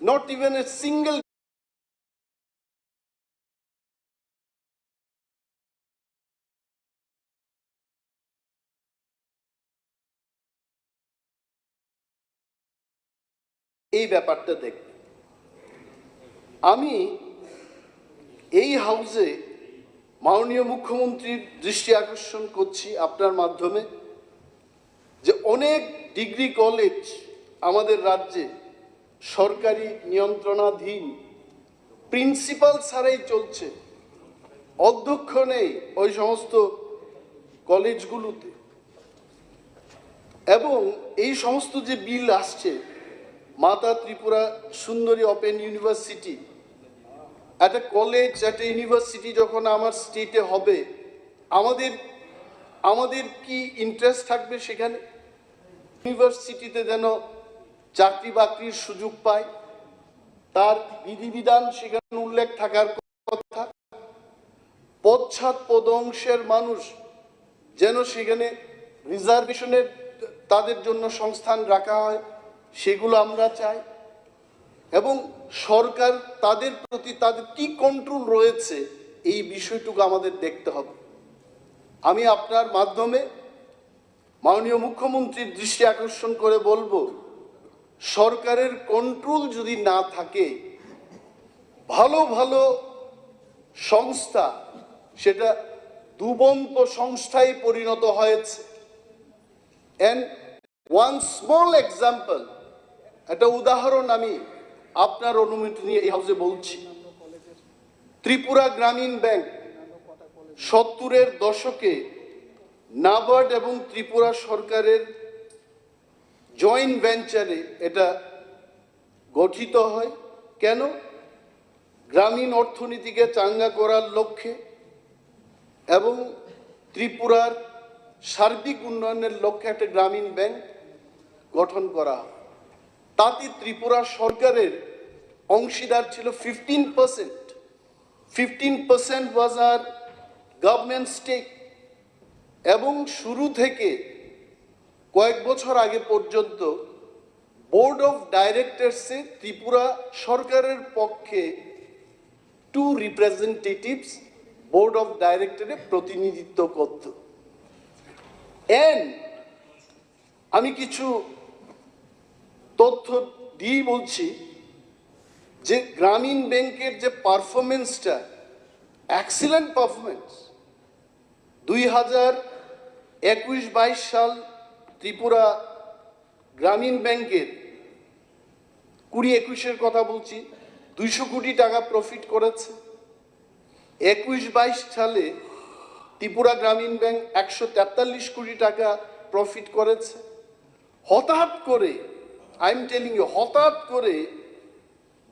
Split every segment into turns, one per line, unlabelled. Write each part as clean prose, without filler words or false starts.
not even a single এই ব্যাপারটা দেখবে। আমি এই হাউসে মাননীয় মুখ্যমন্ত্রীর দৃষ্টি আকর্ষণ করছি আপনার মাধ্যমে যে অনেক ডিগ্রি কলেজ আমাদের রাজ্যে সরকারি নিয়ন্ত্রণাধীন, প্রিন্সিপাল ছাড়াই চলছে, অধ্যক্ষ নেই ওই সমস্ত কলেজগুলোতে। এবং এই সমস্ত যে বিল আসছে, মাতা ত্রিপুরা সুন্দরী ওপেন ইউনিভার্সিটি, একটা কলেজ একটা ইউনিভার্সিটি যখন আমার স্টেটে হবে, আমাদের কি ইন্টারেস্ট থাকবে সেখানে? ইউনিভার্সিটিতে যেন চাকরি বাকরির সুযোগ পায়, তার বিধিবিধান সেখানে উল্লেখ থাকার কথা। পশ্চাৎ পদংশের মানুষ যেন সেখানে রিজার্ভেশনের তাদের জন্য সংস্থান রাখা হয়, সেগুলো আমরা চাই। এবং সরকার তাদের প্রতি তাদের কি কন্ট্রোল রয়েছে এই বিষয়টুকু আমাদের দেখতে হবে। আমি আপনার মাধ্যমে মাননীয় মুখ্যমন্ত্রীর দৃষ্টি আকর্ষণ করে বলবো, সরকারের কন্ট্রোল যদি না থাকে, ভালো ভালো সংস্থা সেটা দুবন্ত সংস্থায় পরিণত হয়েছে। অ্যান্ড ওয়ান স্মল এক্সাম্পল, একটা উদাহরণ আমি আপনার অনুমতি নিয়ে এই হাউসে বলছি। ত্রিপুরা গ্রামীণ ব্যাংক 70-এর দশকে নাবার্ড এবং ত্রিপুরা সরকারের জয়েন্ট ভেঞ্চারে এটা গঠিত হয়। কেন? গ্রামীণ অর্থনীতিকে চাঙ্গা করার লক্ষ্যে এবং ত্রিপুরার সার্বিক উন্নয়নের লক্ষ্যে একটা গ্রামীণ ব্যাংক গঠন করা হয়। তাতে ত্রিপুরা সরকারের অংশীদার ছিল 15%। 15% ওয়াজ আর গভর্নমেন্ট স্টেক। এবং শুরু থেকে কয়েক বছর আগে পর্যন্ত বোর্ড অফ ডাইরেক্টরসে ত্রিপুরা সরকারের পক্ষে 2 রিপ্রেজেন্টেটিভস বোর্ড অফ ডাইরেক্টরে প্রতিনিধিত্ব করত। এন্ড আমি কিছু তথ্য দিয়ে বলছি যে গ্রামীণ ব্যাংকের যে পারফরমেন্সটা, এক্সিলেন্ট পারফরমেন্স। 2021-22 সাল ত্রিপুরা গ্রামীণ ব্যাংকের 20-21-এর কথা বলছি, 200 কোটি টাকা প্রফিট করেছে। 21-22 সালে ত্রিপুরা গ্রামীণ ব্যাংক 143 কোটি টাকা প্রফিট করেছে। হঠাৎ করে, আই এম টেলিং ইউ, হঠাৎ করে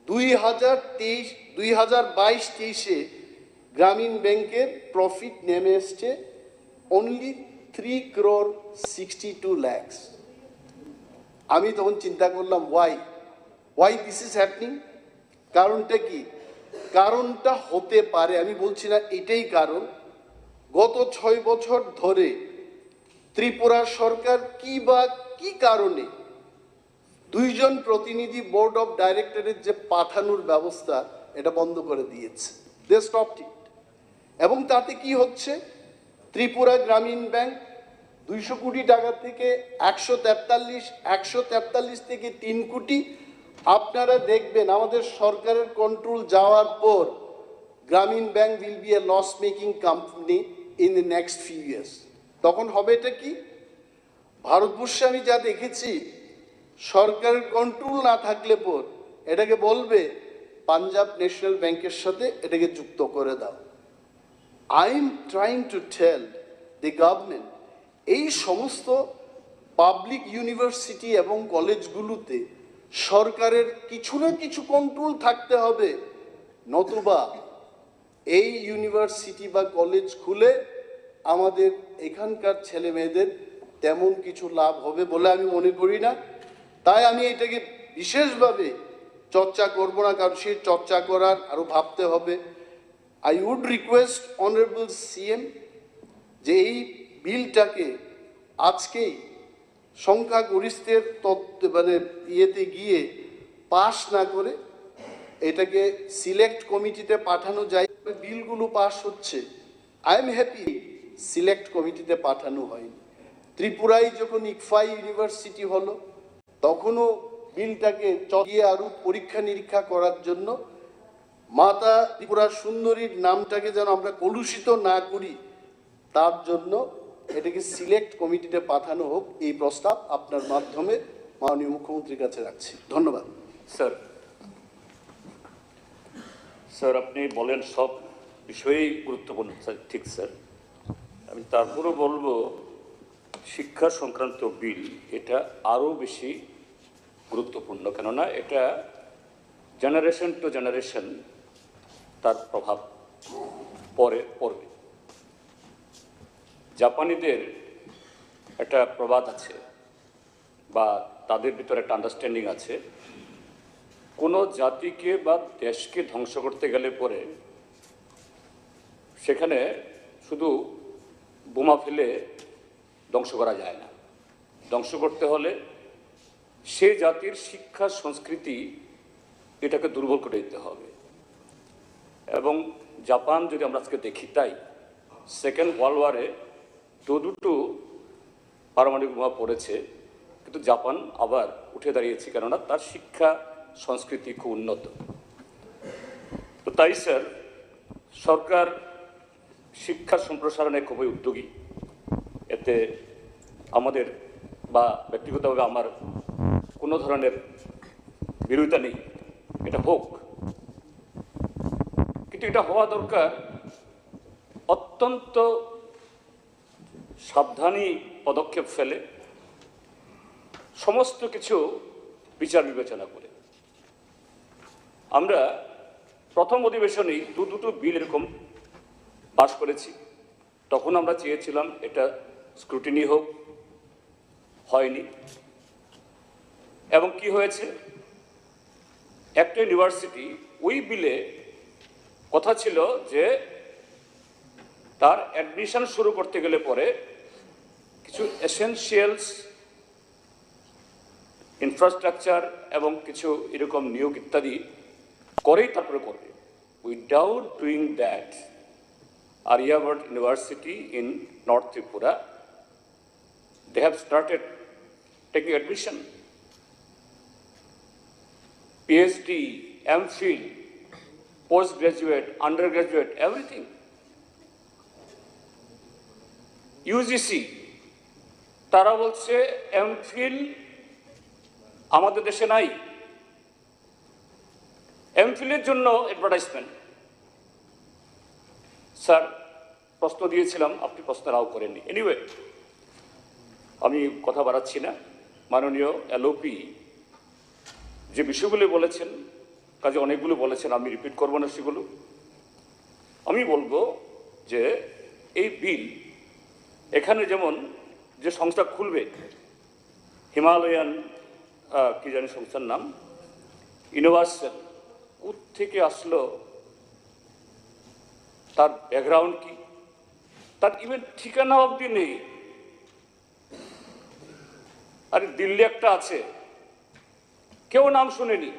2022-23-এ গ্রামীণ ব্যাংকের প্রফিট নেমে এসছে অনলি 3.62 crore। আমি তখন চিন্তা করলাম, ওয়াই দিস ইজ হ্যাপনিং? কারণটা কি? কারণটা হতে পারে, আমি বলছি না এটাই কারণ, গত 6 বছর ধরে ত্রিপুরা সরকার কি কারণে 2 জন প্রতিনিধি বোর্ড অফ ডাইরেক্টরের যে পাঠানোর ব্যবস্থা, এটা বন্ধ করে দিয়েছে। দে স্টপড ইট। এবং তাতে কি হচ্ছে? ত্রিপুরা গ্রামীণ ব্যাংক 200 কোটি টাকা থেকে 143 থেকে 3 কোটি। আপনারা দেখবেন আমাদের সরকারের কন্ট্রোল যাওয়ার পর Grameen bank will be a loss making company in the next few years. তখন হবে এটা কি? ভারতবর্ষে আমি যা দেখেছি, সরকারের কন্ট্রোল না থাকলে পর এটাকে বলবে পাঞ্জাব ন্যাশনাল ব্যাংকের সাথে এটাকে যুক্ত করে দাও। I am trying to tell the government, এই সমস্ত পাবলিক ইউনিভার্সিটি এবং কলেজগুলোতে সরকারের কিছু না কিছু কন্ট্রোল থাকতে হবে, নতুবা এই ইউনিভার্সিটি বা কলেজ খুলে আমাদের এখানকার ছেলে মেয়েদের তেমন কিছু লাভ হবে বলে আমি মনে করি না। তাই আমি এটাকে বিশেষভাবে চর্চা করব না, কারণ সেই চর্চা করার আরও ভাবতে হবে। I would request honourable CM যে এই বিলটাকে আজকেই সংখ্যাগরিষ্ঠের ইয়েতে গিয়ে পাস না করে এটাকে সিলেক্ট কমিটিতে পাঠানো যায়। বিলগুলো পাস হচ্ছে, আই এম হ্যাপি, সিলেক্ট কমিটিতে পাঠানো হয়নি। ত্রিপুরায় যখন ইকফাই ইউনিভার্সিটি হলো তখনও বিলটাকে চড়িয়ে আরও পরীক্ষা নিরীক্ষা করার জন্য মাতা ত্রিপুরার সুন্দরীর নামটাকে যেন আমরা কলুষিত না করি তার জন্য এটাকে সিলেক্ট কমিটিতে পাঠানো হোক, এই প্রস্তাব আপনার মাধ্যমে মাননীয় মুখ্যমন্ত্রীর কাছে রাখছি। ধন্যবাদ।
স্যার আপনি বলেন সব বিষয়েই গুরুত্বপূর্ণ, স্যার ঠিক স্যার। আমি তারপরও বলবো শিক্ষা সংক্রান্ত বিল এটা আরও বেশি গুরুত্বপূর্ণ, কেননা এটা জেনারেশন টু জেনারেশন তার প্রভাব পড়বে। জাপানিদের একটা প্রবাদ আছে বা তাদের ভিতরে একটা আন্ডারস্ট্যান্ডিং আছে, কোনো জাতিকে বা দেশকে ধ্বংস করতে গেলে পরে সেখানে শুধু বোমা ফেলে ধ্বংস করা যায় না। ধ্বংস করতে হলে সে জাতির শিক্ষা সংস্কৃতি এটাকে দুর্বল করে দিতে হবে। এবং জাপান যদি আমরা আজকে দেখি, তাই সেকেন্ড ওয়ার্ল্ড ওয়ারে দুটো পারমাণবিক বোমা পড়েছে, কিন্তু জাপান আবার উঠে দাঁড়িয়েছে, কেননা তার শিক্ষা সংস্কৃতি খুব উন্নত। তো তাই স্যার সরকার শিক্ষা সম্প্রসারণে খুবই উদ্যোগী। এতে আমাদের বা ব্যক্তিগতভাবে আমার কোনো ধরনের বিরোধিতা নেই, এটা হোক, কিন্তু এটা হওয়া দরকার অত্যন্ত সাবধানী পদক্ষেপ ফেলে, সমস্ত কিছু বিচার বিবেচনা করে। আমরা প্রথম অধিবেশনেই দুটো বিল এরকম পাশ করেছি, তখন আমরা চেয়েছিলাম এটা স্ক্রুটিনি হোক, হয়নি। এবং কি হয়েছে, একটা ইউনিভার্সিটি ওই বিলে কথা ছিল যে তার অ্যাডমিশন শুরু করতে গেলে পরে কিছু এসেনশিয়ালস ইনফ্রাস্ট্রাকচার এবং কিছু এরকম নিয়োগ ইত্যাদি করেই তারপরে করবে। Without doing that, Aryabhat University in North Tripura, they have started taking admission. PhD, MPhil, postgraduate, undergraduate, everything. UGC, তারা বলছে MPhil আমাদের দেশে নাই, MPhil-এর জন্য অ্যাডভার্টাইজমেন্ট। স্যার প্রশ্ন দিয়েছিলাম, আপনি প্রশ্ন নাও করেননি। এনিওয়ে আমি কথা বাড়াচ্ছি না। মাননীয় এলওপি যে বিষয়গুলো বলেছেন, কাজে অনেকগুলো বলেছেন, আমি রিপিট করবো না সেগুলো। আমি বলবো যে এই বিল এখানে যেমন যে সংস্থা খুলবে, হিমালয়ান কি জানি সংস্থার নাম, ইউনিভার্সাল, কোত্থেকে আসলো, তার ব্যাকগ্রাউন্ড কি, তার ইভেন ঠিকানা অবধি নেই। আরে দিল্লি একটা আছে, কেউ নাম শুনেনি।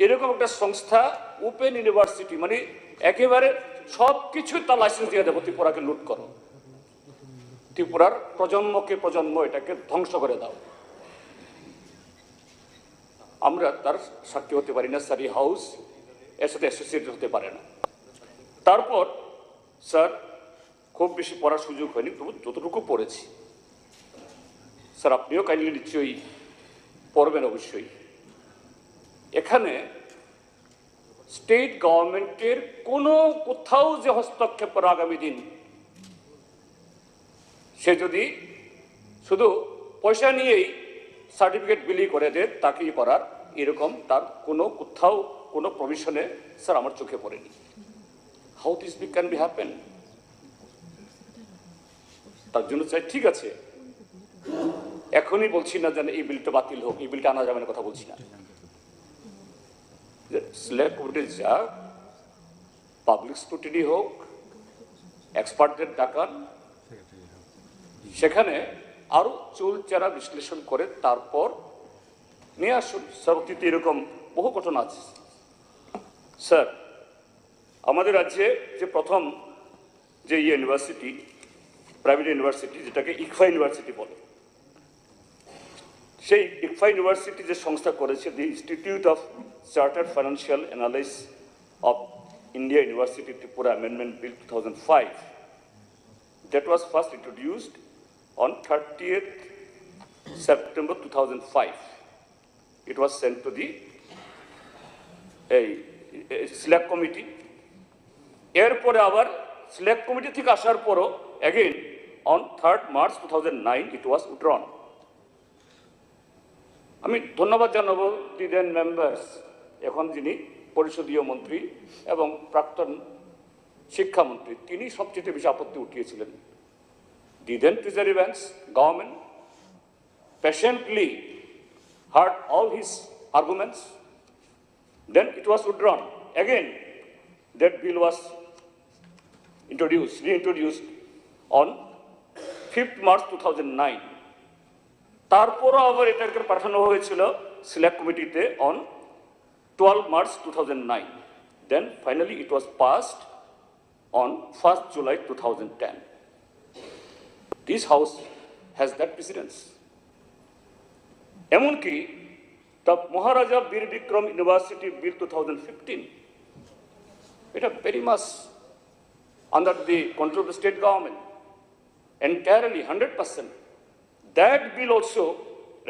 এরকম একটা সংস্থা ওপেন ইউনিভার্সিটি, মানে একেবারে সব কিছু তার লাইসেন্স দিয়ে দেবো, ত্রিপুরাকে লুট করো, ত্রিপুরার প্রজন্মকে প্রজন্ম এটাকে ধ্বংস করে দাও। আমরা তার সাক্ষী হতে পারি না, স্টাডি হাউস এর সাথে অ্যাসোসিয়েট হতে পারে না। তারপর স্যার খুব বেশি পড়ার সুযোগ হয়নি, তবু যতটুকু পড়েছি স্যার, আপনিও কাইন্ডলি নিশ্চয়ই পড়বেন অবশ্যই। এখানে স্টেট গভর্নমেন্টের কোনো কোথাও যে হস্তক্ষেপ করা আগামী দিন, সে যদি শুধু পয়সা নিয়েই সার্টিফিকেট বিলি করে দেয় তাকেই করার, এরকম তার কোনো কোথাও কোনো প্রভিশনে স্যার আমার চোখে পড়েনি। How this can be happen? তার জন্য চাই, ঠিক আছে, এখনই বলছি না যেন এই বিলটা বাতিল হোক, এই বিলটা আনা যাবে না, কথা বলছি না। সিলেক্ট কমিটি যা পাবলিক স্ক্রুটিনি হোক, এক্সপার্টদের ডাকান, সেখানে আরো চুলচেরা বিশ্লেষণ করে তারপর নিয়ে আসুন। স্যার, অতীতে এরকম বহু ঘটনা আছে। স্যার, আমাদের রাজ্যে যে প্রথম যে ইউনিভার্সিটি, প্রাইভেট ইউনিভার্সিটি, যেটাকে ইকফা ইউনিভার্সিটি বলে, সেই ইকফা ইউনিভার্সিটি যে সংস্থা করেছে, দি institute of chartered financial analyst of India university Tripura amendment bill 2005, that was first introduced on 30th September 2005. It was sent to the select committee. এরপরে আবার সিলেক্ট কমিটি থেকে আসার পরও again on 3rd March 2009 it was withdrawn. আমি ধন্যবাদ জানাবো দি দেন members, এখন যিনি পরিষদীয় মন্ত্রী এবং প্রাক্তন শিক্ষামন্ত্রী, তিনি সবচেয়ে বেশি আপত্তি উঠিয়েছিলেন। The then treasury benches government patiently heard all his arguments. Then it was withdrawn. Again, that bill was reintroduced on 5th March 2009. তারপরও আবার এটাকে পাঠানো হয়েছিল সিলেক্ট কমিটিতে on 12 March 2009. Then finally it was passed on 1st July 2010. This house has that precedence. এমনকি the মহারাজা বীর Vikram university বিল 2015, এটা very much under the control of the state government entirely 100%. That bill also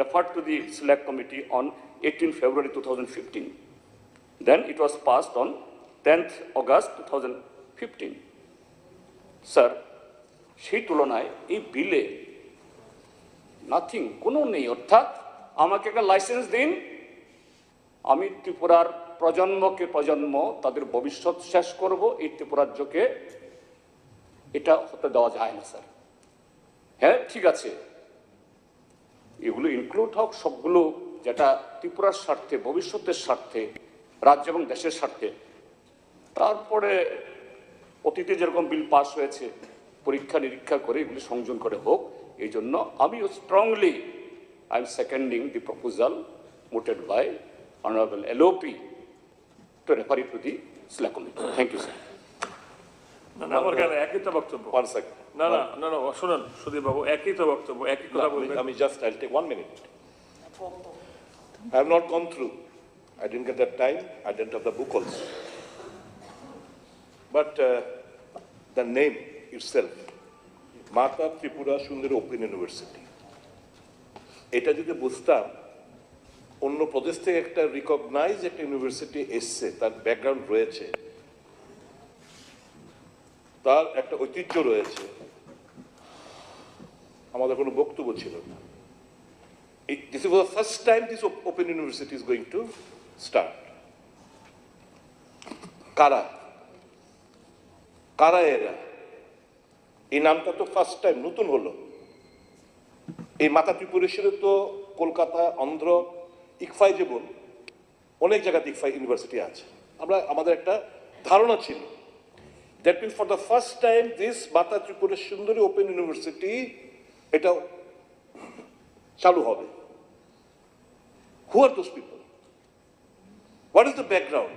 referred to the select committee on 18 February 2015. Then it was passed on 10th August 2015. Sir, সেই তুলনায় এই বিলে nothing, কোনো নেই। অর্থাৎ আমাকে একটা লাইসেন্স দিন, আমি ত্রিপুরার প্রজন্মকে প্রজন্ম তাদের ভবিষ্যৎ শেষ করব, এই ত্রিপুরা রাজ্যকে এটা হতে দেওয়া যায় না স্যার। হ্যাঁ, ঠিক আছে, এগুলো ইনক্লুড হোক সবগুলো, যেটা ত্রিপুরার স্বার্থে, ভবিষ্যতের স্বার্থে, রাজ্য এবং দেশের স্বার্থে। তারপরে অতীতে যেরকম বিল পাস হয়েছে পরীক্ষা নিরীক্ষা করে এগুলি সংযোজন করে হোক। এই জন্য আমিও strongly I am seconding the proposal mooted by Honorable LOP to refer it to the select committee. Thank you, sir.
না, আমার কাছে একই তো বক্তব্য।
One second.
না, শুনুন সুদীপ বাবু, একই তো বক্তব্য, একই কথা বলবেন।
I'll take 1 minute. I have not gone through. I didn't get that time. I didn't have the book also. But the name itself, Mata Tripura Sundari Open University. এটা যদি বুঝতাম অন্য প্রদেশ থেকে একটা রিকগনাইজ একটা ইউনিভার্সিটি এসছে, তার ব্যাকগ্রাউন্ড রয়েছে, তার একটা ঐতিহ্য রয়েছে, আমাদের কোনো বক্তব্য ছিল না। This is the first time this open university is going to start. কারা এরা? এই নামটা তো ফার্স্ট টাইম নতুন হলো। এই মাতা ত্রিপুরেশ্বরে তো কলকাতা, অন্ধ্র, ইকফাই যেমন অনেক জায়গাতে ইকফাই ইউনিভার্সিটি আছে, আমাদের একটা ধারণা ছিল। That means for the first time this Mata Tripura Sundari open university এটা চালু হবে। Who are those people? What is the background?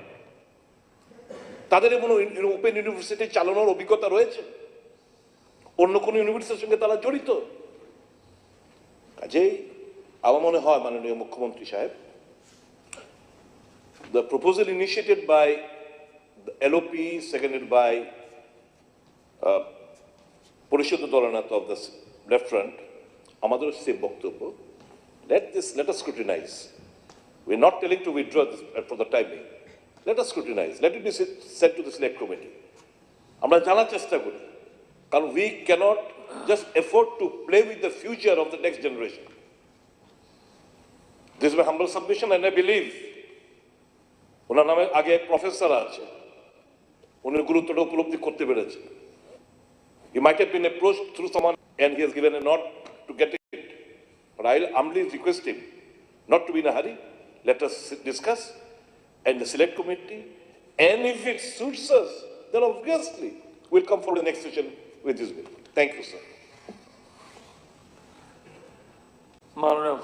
তাদের এমন ওপেন ইউনিভার্সিটি চালানোর অভিজ্ঞতা রয়েছে? অন্য কোনো ইউনিভার্সিটির সঙ্গে তারা জড়িত? কাজেই আমার মনে হয় মাননীয় মুখ্যমন্ত্রী সাহেব, the proposal initiated by the LOP, seconded by Porishad Dolanath of the left front, আমাদের সে বক্তব্য, let us scrutinize. We're not telling to withdraw this for the time being. Let us scrutinize. Let it be sent to the select committee. আমরা জানার চেষ্টা করি, কারণ we cannot just afford to play with the future of the next generation. This is my humble submission, and I believe ওনার নামে আগে এক professor আছে, উনি গুরুত্বটা উপলব্ধি করতে পেরেছে। He might have been approached through someone and he has given a nod to get it. But I'll humbly request him not to be in a hurry. Let us discuss and the select committee, and if it suits us, then obviously we'll come for the next session with this bill. Thank you, sir.
মাননীয়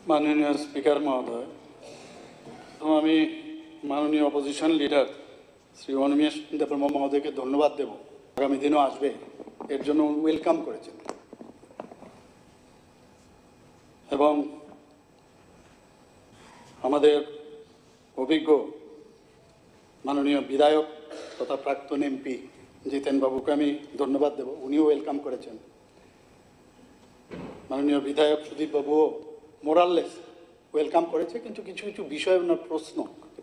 মাননীয় speaker মহোদয়, তো আমি মাননীয় opposition leader Shri Animesh Debbarma মহোদয়কে ধন্যবাদ দেব। আগামী দিনও আসবে এর জন্য ওয়েলকাম করেছেন এবং আমাদের অভিজ্ঞ মাননীয় বিধায়ক তথা প্রাক্তন এমপি জিতেন বাবুকে আমি ধন্যবাদ দেব, উনিও ওয়েলকাম করেছেন। মাননীয় বিধায়ক সুদীপ বাবুও মোরাললেস ওয়েলকাম করেছে, কিন্তু কিছু কিছু বিষয় ওনার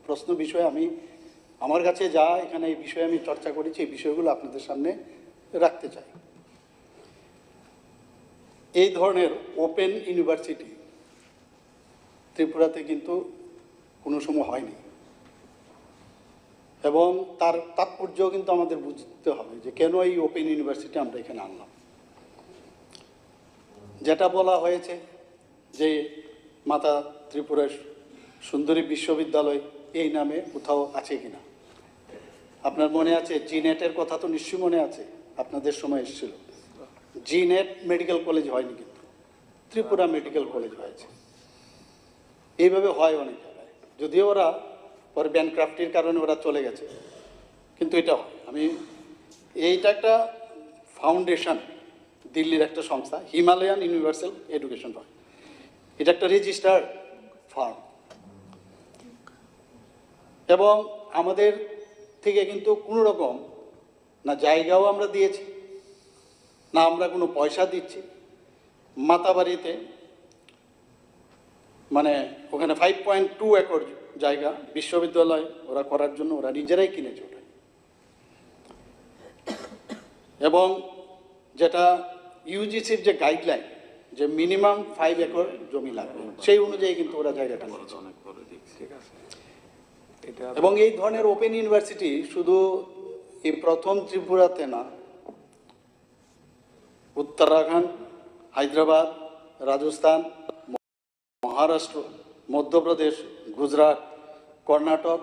প্রশ্ন বিষয়ে আমি আমার কাছে যা এখানে এই বিষয়ে আমি চর্চা করেছি, এই বিষয়গুলো আপনাদের সামনে রাখতে চাই। এই ধরনের ওপেন ইউনিভার্সিটি ত্রিপুরাতে কিন্তু কোনো সময় হয়নি এবং তার তাৎপর্যও কিন্তু আমাদের বুঝতে হবে যে কেন এই ওপেন ইউনিভার্সিটি আমরা এখানে আনলাম। যেটা বলা হয়েছে যে মাতা ত্রিপুরা সুন্দরী বিশ্ববিদ্যালয় এই নামে কোথাও আছে কিনা, আপনার মনে আছে জিনেটের কথা তো নিশ্চয়ই মনে আছে, আপনাদের সময় এসেছিল। জিনেট মেডিকেল কলেজ হয়নি, কিন্তু ত্রিপুরা মেডিকেল কলেজ হয়েছে। এইভাবে হয় অনেক জায়গায়, যদিও ওরা পরে ব্যানক্রাফটির কারণে ওরা চলে গেছে, কিন্তু এটা হয়। এইটা একটা ফাউন্ডেশন, দিল্লির একটা সংস্থা, হিমালয়ান ইউনিভার্সাল এডুকেশন হয়। এটা একটা রেজিস্টার্ড ফার্ম এবং আমাদের থেকে কিন্তু কোনো রকম না জায়গাও আমরা দিয়েছি, না আমরা কোনো পয়সা দিচ্ছি। মাতাবাড়িতে মানে ওখানে 5.2 একর জায়গা বিশ্ববিদ্যালয় ওরা করার জন্য ওরা নিজেরাই কিনেছে ওটা, এবং যেটা ইউজিসির যে গাইডলাইন যে মিনিমাম 5 একর জমি লাগবে, সেই অনুযায়ী কিন্তু ওরা জায়গাটা নিয়েছে। এবং এই ধরনের ওপেন ইউনিভার্সিটি শুধু এই প্রথম ত্রিপুরাতে না, উত্তরাখণ্ড, হায়দ্রাবাদ, রাজস্থান, মহারাষ্ট্র, মধ্যপ্রদেশ, গুজরাট, কর্ণাটক,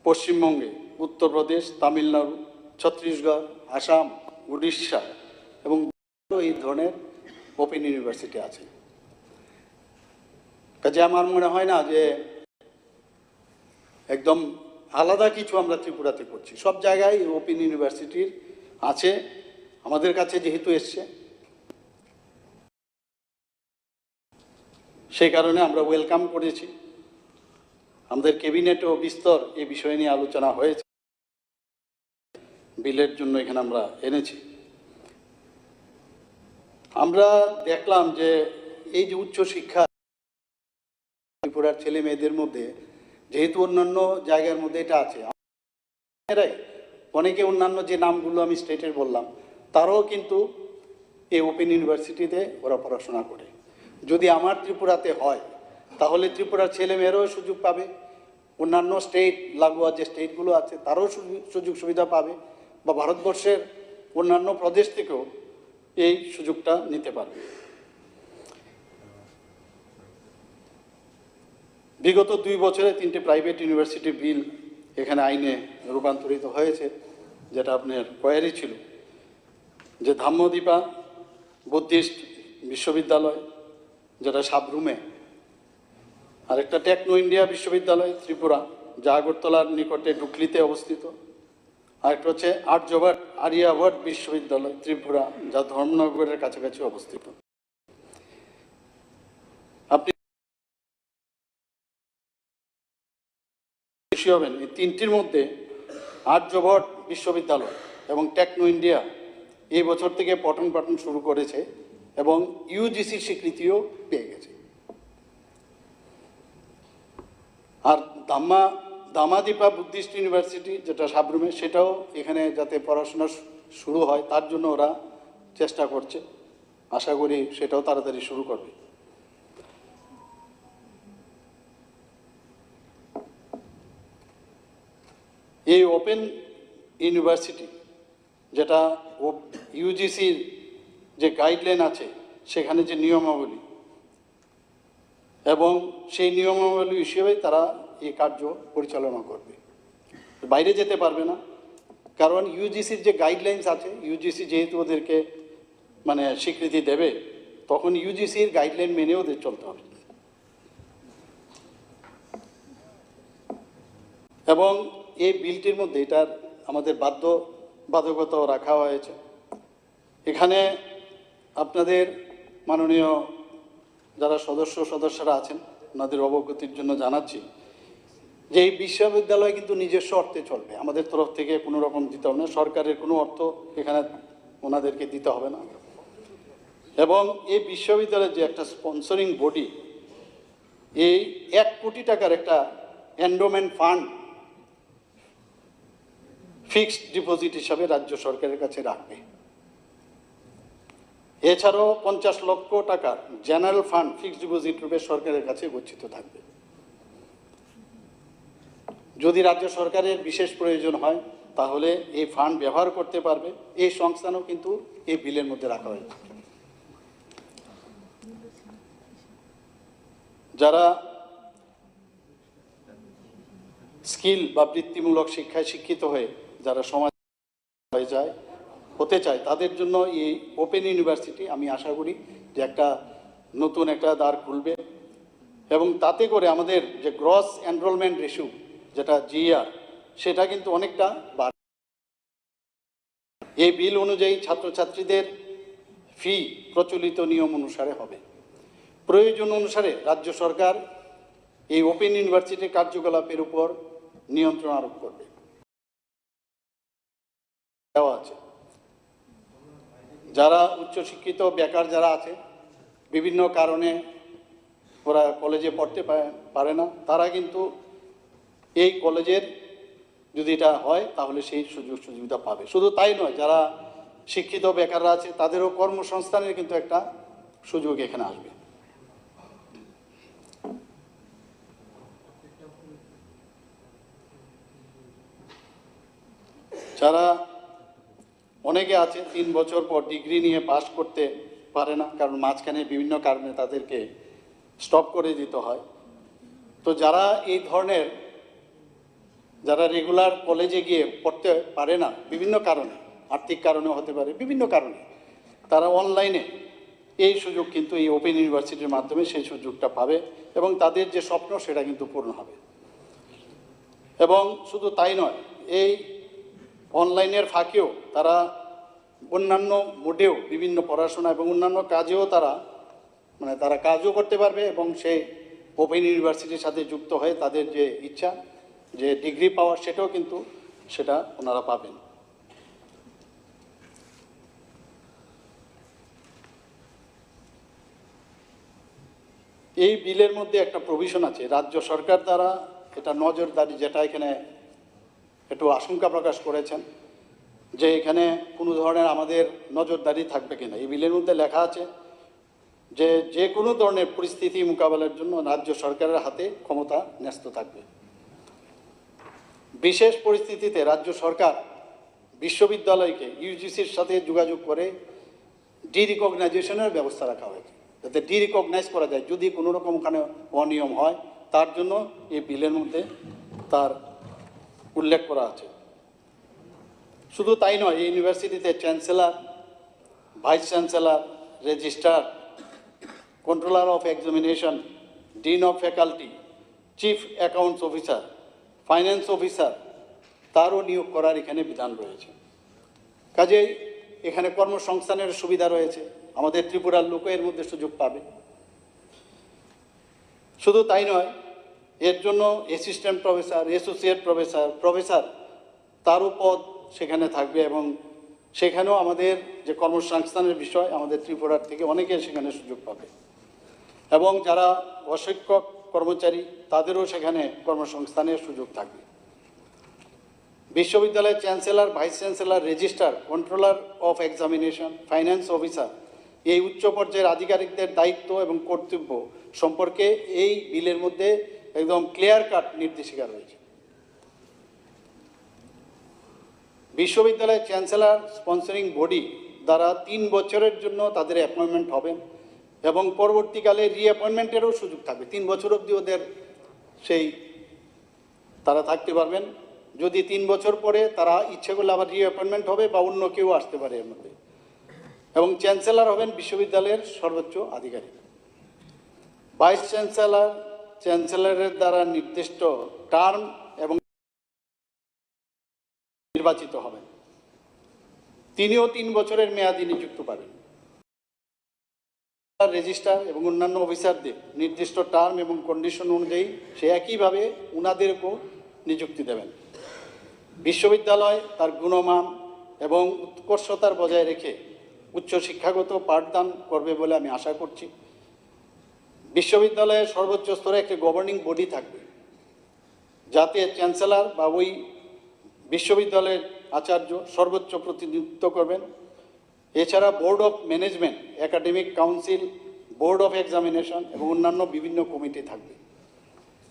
পশ্চিমবঙ্গে, উত্তরপ্রদেশ, তামিলনাড়ু, ছত্তিশগড়, আসাম, উড়িষ্যা এবং এই ধরনের ওপেন ইউনিভার্সিটি আছে। কাজে আমার মনে হয় না যে একদম আলাদা কিছু আমরা ত্রিপুরাতে করছি, সব জায়গায় ওপেন ইউনিভার্সিটির আছে। আমাদের কাছে যেহেতু এসছে, সেই কারণে আমরা ওয়েলকাম করেছি। আমাদের ক্যাবিনেটেও বিস্তর এই বিষয় নিয়ে আলোচনা হয়েছে, বিলের জন্য এখানে আমরা এনেছি। আমরা দেখলাম যে এই যে উচ্চশিক্ষা ত্রিপুরার ছেলে মেয়েদের মধ্যে, যেহেতু অন্যান্য জায়গার মধ্যে এটা আছে, অনেকে অন্যান্য যে নামগুলো আমি স্টেটের বললাম তারাও কিন্তু এই ওপেন ইউনিভার্সিটিতে ওরা পড়াশোনা করে। যদি আমার ত্রিপুরাতে হয় তাহলে ত্রিপুরার ছেলে মেয়েরাও সুযোগ পাবে, অন্যান্য স্টেট লাগোয়া যে স্টেটগুলো আছে তারাও সুযোগ সুবিধা পাবে, বা ভারতবর্ষের অন্যান্য প্রদেশ থেকেও এই সুযোগটা নিতে পারবে। বিগত 2 বছরে 3টে প্রাইভেট ইউনিভার্সিটি বিল এখানে আইনে রূপান্তরিত হয়েছে, যেটা আপনার কোয়ারি ছিল, যে ধাম্মদীপা বুদ্ধিস্ট বিশ্ববিদ্যালয় যেটা সাবরুমে, আরেকটা টেকনো ইন্ডিয়া বিশ্ববিদ্যালয় ত্রিপুরা যা আগরতলার নিকটে ডুকলিতে অবস্থিত, আরেকটা হচ্ছে আর্যাভট্ট বিশ্ববিদ্যালয় ত্রিপুরা যা ধর্মনগরের কাছাকাছি অবস্থিত। আপনি খুশি হবেন, এই 3টির মধ্যে আর্যাভট্ট বিশ্ববিদ্যালয় এবং টেকনো ইন্ডিয়া এই বছর থেকে পঠন পাঠন শুরু করেছে এবং ইউজিসির স্বীকৃতিও পেয়ে গেছে। আর দামাদীপা বুদ্ধিস্ট ইউনিভার্সিটি যেটা সাবরুমে, সেটাও এখানে যাতে পড়াশোনা শুরু হয় তার জন্য ওরা চেষ্টা করছে, আশা করি সেটাও তাড়াতাড়ি শুরু করবে। এই ওপেন ইউনিভার্সিটি যেটা ইউজিসির যে গাইডলাইন আছে সেখানে যে নিয়মাবলী এবং সেই নিয়মাবলী হিসেবে তারা এই কার্য পরিচালনা করবে, বাইরে যেতে পারবে না। কারণ ইউজিসির যে গাইডলাইন্স আছে, ইউজিসি যেহেতু ওদেরকে মানে স্বীকৃতি দেবে, তখন ইউজিসির গাইডলাইন মেনে ওদের চলতে হবে। এবং এই বিলটির মধ্যে এটার আমাদের বাধ্যবাধকতাও রাখা হয়েছে। এখানে আপনাদের মাননীয় যারা সদস্যরা আছেন ওনাদের অবগতির জন্য জানাচ্ছি যে এই বিশ্ববিদ্যালয় কিন্তু নিজস্ব অর্থে চলবে, আমাদের তরফ থেকে কোনো রকম দিতে হবে না, সরকারের কোনো অর্থ এখানে ওনাদেরকে দিতে হবে না। এবং এই বিশ্ববিদ্যালয়ের যে একটা স্পন্সরিং বডি, এই 1 কোটি টাকার একটা এন্ডোমেন্ট ফান্ড ফিক্সড ডিপোজিট হিসাবে রাজ্য সরকারের কাছে রাখবে। এছাড়াও 50 লক্ষ টাকার জেনারেল ফান্ড ফিক্সড ডিপোজিট রূপে সরকারের কাছে গচ্ছিত থাকবে। যদি রাজ্য সরকারের বিশেষ প্রয়োজন হয় তাহলে এই ফান্ড ব্যবহার করতে পারবে। এই সংস্থানও কিন্তু এই বিলের মধ্যে রাখা হয়েছে। যারা স্কিল বা বৃত্তিমূলক শিক্ষায় শিক্ষিত হয়ে যারা সমাজ হতে চায় তাদের জন্য এই ওপেন ইউনিভার্সিটি আমি আশা করি যে একটা নতুন একটা দ্বার খুলবে এবং তাতে করে আমাদের যে গ্রস এনরোলমেন্ট রেশিও যেটা জিআর সেটা কিন্তু অনেকটা বাড়বে। এই বিল অনুযায়ী ছাত্রছাত্রীদের ফি প্রচলিত নিয়ম অনুসারে হবে। প্রয়োজন অনুসারে রাজ্য সরকার এই ওপেন ইউনিভার্সিটির কার্যকলাপের উপর নিয়ন্ত্রণ আরোপ করবে। দেওয়া আছে যারা উচ্চশিক্ষিত বেকার যারা আছে, বিভিন্ন কারণে ওরা কলেজে পড়তে পারে না, তারা কিন্তু এই কলেজের যদি এটা হয় তাহলে সেই সুযোগ সুবিধা পাবে। শুধু তাই নয়, যারা শিক্ষিত বেকাররা আছে তাদেরও কর্মসংস্থানের কিন্তু একটা সুযোগ এখানে আসবে। যারা অনেকে আছে 3 বছর পর ডিগ্রি নিয়ে পাস করতে পারে না, কারণ মাঝখানে বিভিন্ন কারণে তাদেরকে স্টপ করে দিতে হয়। তো যারা এই ধরনের যারা রেগুলার কলেজে গিয়ে পড়তে পারে না বিভিন্ন কারণে, আর্থিক কারণে হতে পারে, বিভিন্ন কারণে, তারা অনলাইনে এই সুযোগ কিন্তু এই ওপেন ইউনিভার্সিটির মাধ্যমে সেই সুযোগটা পাবে এবং তাদের যে স্বপ্ন সেটা কিন্তু পূর্ণ হবে। এবং শুধু তাই নয়, এই অনলাইনের ফাঁকেও তারা অন্যান্য মোডেও বিভিন্ন পড়াশোনা এবং অন্যান্য কাজেও তারা কাজও করতে পারবে এবং সেই ওপেন ইউনিভার্সিটির সাথে যুক্ত হয়ে তাদের যে ইচ্ছা যে ডিগ্রি পাওয়ার সেটাও কিন্তু সেটা ওনারা পাবেন। এই বিলের মধ্যে একটা প্রভিশন আছে রাজ্য সরকার দ্বারা, এটা নজরদারি, যেটা এখানে একটু আশঙ্কা প্রকাশ করেছেন যে এখানে কোনো ধরনের আমাদের নজরদারি থাকবে কিনা। এই বিলের মধ্যে লেখা আছে যে যে কোনো ধরনের পরিস্থিতি মোকাবেলার জন্য রাজ্য সরকারের হাতে ক্ষমতা ন্যস্ত থাকবে। বিশেষ পরিস্থিতিতে রাজ্য সরকার বিশ্ববিদ্যালয়কে ইউজিসির সাথে যোগাযোগ করে ডিরিকগনাইজেশনের ব্যবস্থা রাখা হয়েছে, যাতে ডিরিকগনাইজ করা যায় যদি কোনো রকম ওখানে অনিয়ম হয়, তার জন্য এই বিলের মধ্যে তার উল্লেখ করা আছে। শুধু তাই নয়, এই ইউনিভার্সিটিতে chancellor, vice chancellor, registrar, controller of examination, dean of faculty, chief accounts officer, finance officer তারও নিয়োগ করার এখানে বিধান রয়েছে। কাজেই এখানে কর্মসংস্থানের সুবিধা রয়েছে, আমাদের ত্রিপুরার লোক এর মধ্যে সুযোগ পাবে। শুধু তাই নয়, এর জন্য assistant professor, associate professor, professor তারও পদ সেখানে থাকবে এবং সেখানেও আমাদের যে কর্মসংস্থানের বিষয় আমাদের ত্রিপুরার থেকে অনেকে সেখানে সুযোগ পাবে এবং যারা অশিক্ষক কর্মচারী তাদেরও সেখানে কর্মসংস্থানের সুযোগ থাকবে। বিশ্ববিদ্যালয়ের chancellor, vice chancellor, registrar, controller of examination, finance officer এই উচ্চ পর্যায়ের আধিকারিকদের দায়িত্ব এবং কর্তব্য সম্পর্কে এই বিলের মধ্যে একদম ক্লিয়ার কাট নির্দেশিকা রয়েছে। বিশ্ববিদ্যালয়ের চ্যান্সেলর স্পন্সরিং বডি দ্বারা 3 বছরের জন্য তাদের অ্যাপয়েন্টমেন্ট হবেন এবং পরবর্তীকালে রিঅ্যাপয়েন্টমেন্টেরও সুযোগ থাকবে। 3 বছর অবধি ওদের তারা থাকতে পারবেন। যদি 3 বছর পরে তারা ইচ্ছে করলে আবার রিঅ্যাপয়েন্টমেন্ট হবে বা অন্য কেউ আসতে পারে এর মধ্যে। এবং চ্যান্সেলর হবেন বিশ্ববিদ্যালয়ের সর্বোচ্চ আধিকারিক। ভাইস চ্যান্সেলরের দ্বারা নির্দিষ্ট টার্ম এবং নির্বাচিত হবেন। তিনিও 3 বছরের মেয়াদি নিযুক্ত পাবেন। রেজিস্ট্রার এবং অন্যান্য অফিসারদের নির্দিষ্ট টার্ম এবং কন্ডিশন অনুযায়ী সে একইভাবে উনাদেরকেও নিযুক্তি দেবেন। বিশ্ববিদ্যালয় তার গুণমান এবং উৎকর্ষতার বজায় রেখে উচ্চশিক্ষাগত পাঠদান করবে বলে আমি আশা করছি। বিশ্ববিদ্যালয়ের সর্বোচ্চ স্তরে একটি গভর্নিং বডি থাকবে, যাতে চ্যান্সেলর বা ওই বিশ্ববিদ্যালয়ের আচার্য সর্বোচ্চ প্রতিনিধিত্ব করবেন। এছাড়া board of management, academic council, board of examination এবং অন্যান্য বিভিন্ন কমিটি থাকবে।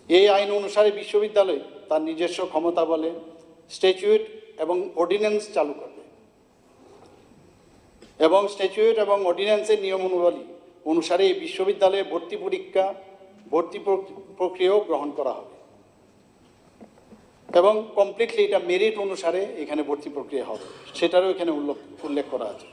এই আইন অনুসারে বিশ্ববিদ্যালয় তার নিজস্ব ক্ষমতা বলে স্ট্যাটিউট এবং অর্ডিন্যান্স চালু করবে এবং স্ট্যাটিউট এবং অর্ডিন্যান্সের নিয়মাবলী অনুসারে এই বিশ্ববিদ্যালয়ে ভর্তি প্রক্রিয়াও গ্রহণ করা হবে এবং কমপ্লিটলি এটা মেরিট অনুসারে এখানে ভর্তি প্রক্রিয়া হবে, সেটারও এখানে উল্লেখ করা আছে।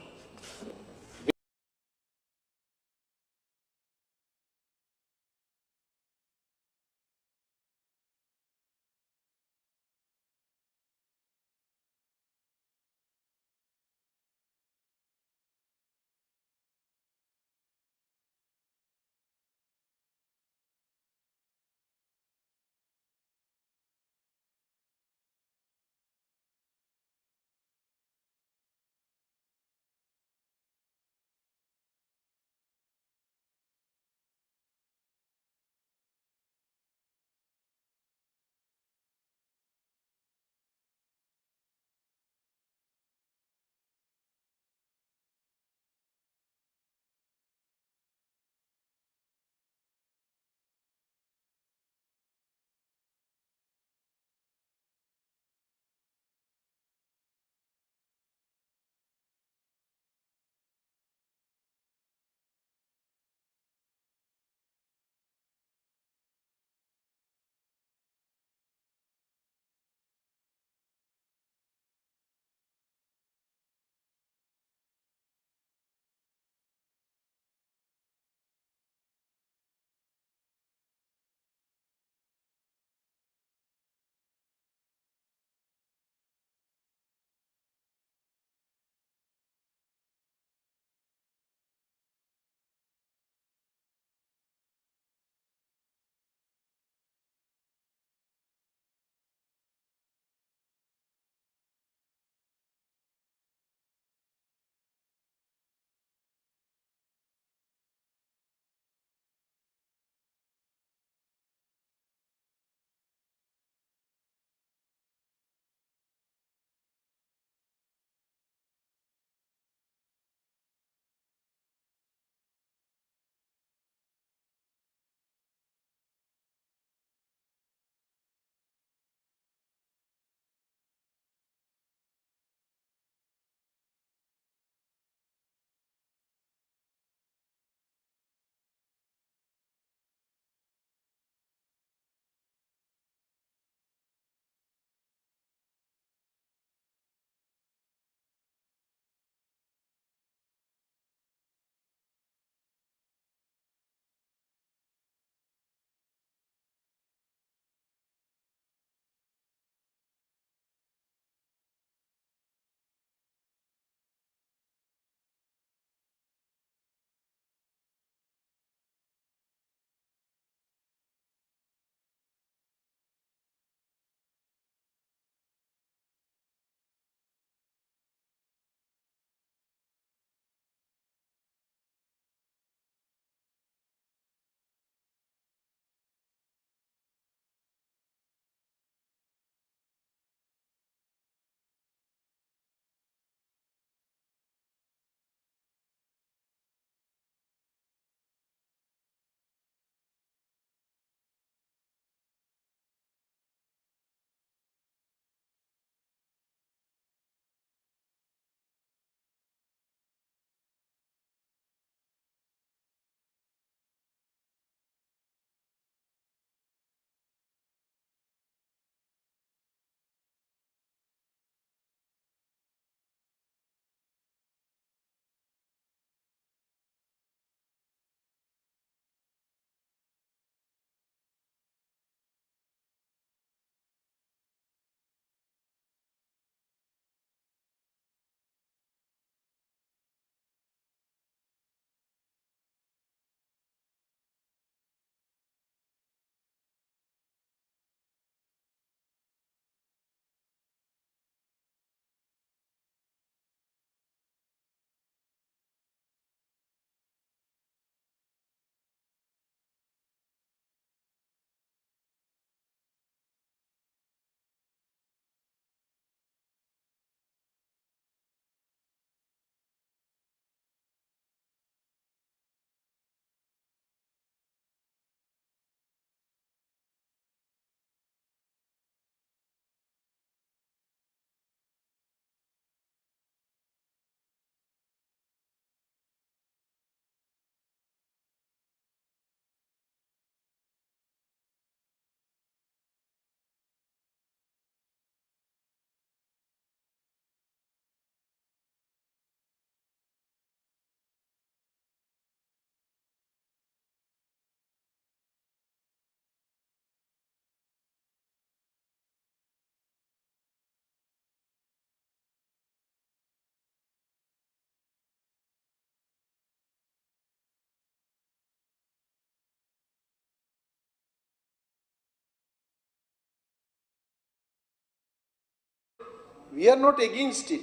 We are not against it.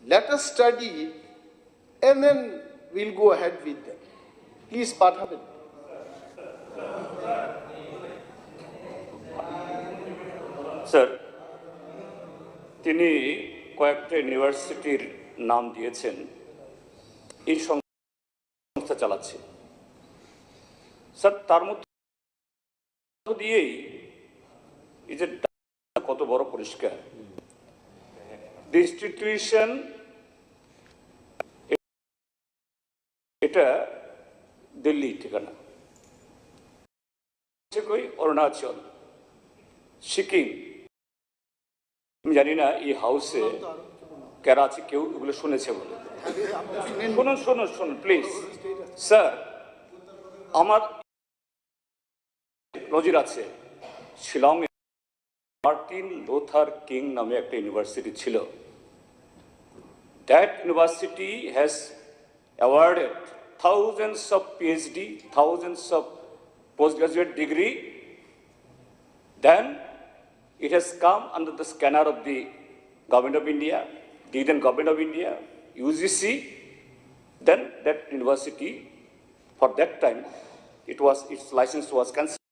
Let us study it and then we'll go ahead with that. Please, Pathaben.
Sir, তিনি কয়েকটা ইউনিভার্সিটির নাম দিয়েছেন, এই সংস্থা চালাচ্ছে। স্যার, তার মধ্যে দিয়েই এই যে কত বড় পরিষ্কার ইনস্টিটিউশন, এটা দিল্লি ঠিকানা, কই অরুণাচল, সিকিম। আমি জানি না এই হাউসে কারা আছে, কেউ এগুলো শুনেছে বলে। শুনুন শুনুন শুনুন প্লিজ স্যার, আমার নজির আছে। শিলং মার্টিন লুথার কিং নামে একটা ইউনিভার্সিটি ছিল। That university has awarded thousands of PhD, thousands of postgraduate degree. Then it has come under the scanner of the Government of India, the then Government of India, UGC. Then that university, for that time, its license was cancelled.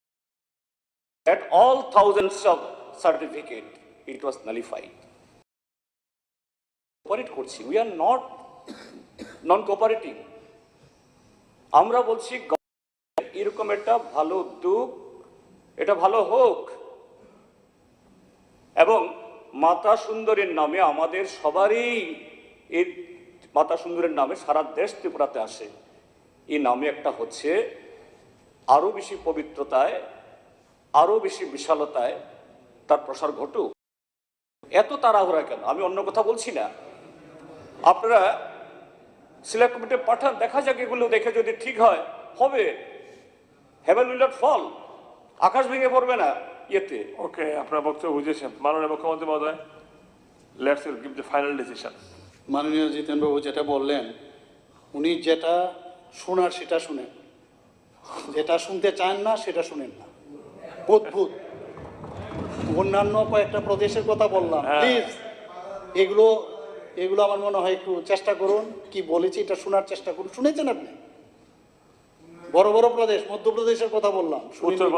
At all thousands of certificate, it was nullified. Cooperate করছি, we are not non-cooperating. আমরা বলছি এরকম একটা ভালো উদ্যোগ, এটা ভালো হোক, এবং মাতা সুন্দরীর নামে আমাদের সবারই, এই মাতা সুন্দরীর নামে সারা দেশ ত্রিপুরাতে আসে। এই নামে একটা হচ্ছে আরো বেশি পবিত্রতায়, আরো বেশি বিশালতায় তার প্রসার ঘটুক। এত তাড়াহুড়া কেন? আমি অন্য কথা বলছি না। আপনারা সিলেক্ট কমিটি পাঠান, দেখা যাক, এগুলো দেখে যদি ঠিক হয় হবে। হেভেন উইল নট ফল, আকাশ ভেঙে পড়বে না ইয়েতে।
ওকে, আপনার বক্তব্য বুঝেছেন। মাননীয় মুখ্যমন্ত্রী মহোদয়, let's give the final decision.
মাননীয় জিতেনবাবু যেটা বললেন, উনি যেটা শোনার সেটা শুনেন, যেটা শুনতে চান না সেটা শুনেন না। অদ্ভুত। অন্যান্য কয়েকটা প্রদেশের কথা বললাম, প্লিজ এগুলো এগুলো আমার মনে হয় একটু চেষ্টা করুন, কি বলেছি এটা শোনার চেষ্টা করুন। শুনেছেন আপনি? বড় বড় প্রদেশ, মধ্যপ্রদেশের কথা বললাম,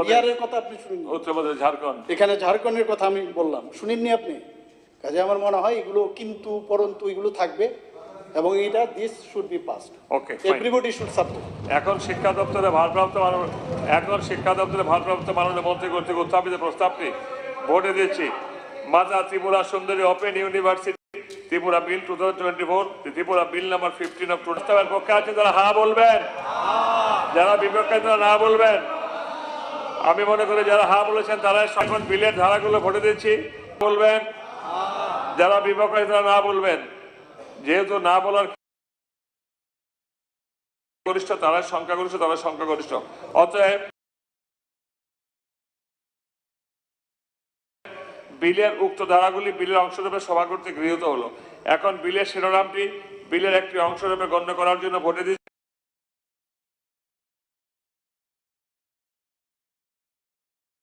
বিহারের কথা আপনি শুনেন,
উত্তরপ্রদেশ, ঝাড়খণ্ড,
এখানে ঝাড়খণ্ডের কথা আমি বললাম, শুনেননি আপনি? কাজে আমার মনে হয় এগুলো কিন্তু পরন্তু এগুলো থাকবে, এবং এটা this should be passed.
Okay,
everybody should support.
এখন শিক্ষা দপ্তরে ভারপ্রাপ্ত মাননীয় মন্ত্রী কর্তৃক উত্থাপিত প্রস্তাবটি ভোটে দিচ্ছি। মাতা Tripura Sundari open university Tripura bill 2024, Tripura bill number 15 of প্রস্তাবের পক্ষে আছে যারা হা বলবেন, যারা বিপক্ষে তারা না বলবেন। আমি মনে করি যারা হা বলেছেন তারা এখন বিলের ধারাগুলো ভোটে দিচ্ছি, বলবেন। যারা বিপক্ষে তারা না বলবেন। যেহেতু না বলার গরিষ্ঠ, তারা সংখ্যাগরিষ্ঠ, অতএব বিলের উক্ত ধারাগুলি বিলের অংশরূপে সভা কর্তৃক গৃহীত হলো। এখন বিলের শিরোনামটি বিলের একটি অংশরূপে গণ্য করার জন্য ভোটে দিচ্ছে।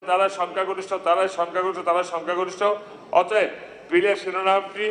তারা সংখ্যাগরিষ্ঠ, অতএব বিলের শিরোনামটি